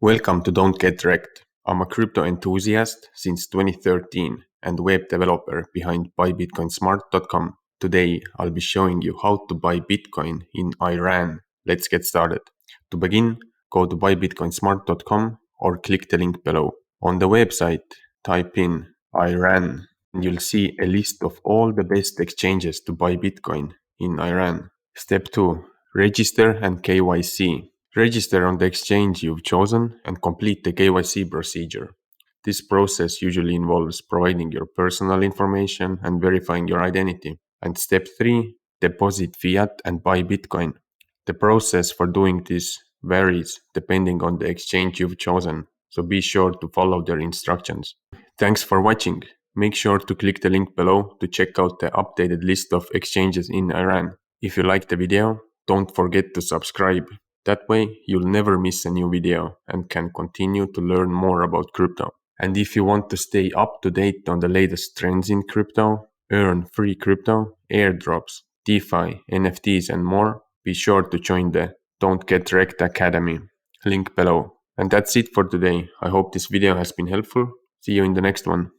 Welcome to Don't Get Wrecked. I'm a crypto enthusiast since 2013 and web developer behind buybitcoinsmart.com. Today, I'll be showing you how to buy Bitcoin in Iran. Let's get started. To begin, go to buybitcoinsmart.com or click the link below. On the website, type in Iran and you'll see a list of all the best exchanges to buy Bitcoin in Iran. Step 2. Register and KYC. Register on the exchange you've chosen and complete the KYC procedure. This process usually involves providing your personal information and verifying your identity. And step 3, deposit fiat and buy Bitcoin. The process for doing this varies depending on the exchange you've chosen, so be sure to follow their instructions. Thanks for watching. Make sure to click the link below to check out the updated list of exchanges in Iran. If you liked the video, don't forget to subscribe. That way, you'll never miss a new video and can continue to learn more about crypto. And if you want to stay up to date on the latest trends in crypto, earn free crypto, airdrops, DeFi, NFTs and more, be sure to join the Don't Get Wrecked Academy. Link below. And that's it for today. I hope this video has been helpful. See you in the next one.